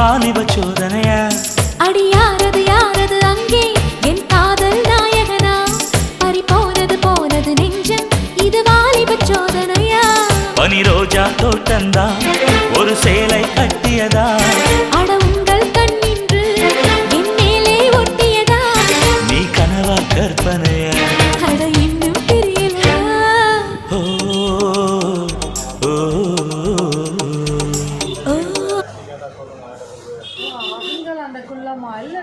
வாலிப சோதனையா அடியாரது யாரது அங்கே என் காதல் நாயகனா பறி போனது நெஞ்சம் இது வாலிப சோதனையா பனி ரோஜா தோட்டந்தா ஒரு சேலை கட்டியதா அட உங்கள் கண்ணின்று என் மேலே ஒட்டியதா நீ கனவா கற்பனையா அட இன்னும் தெரியலையா ஓ ஓ ஓ அந்த குள்ளமா இல்ல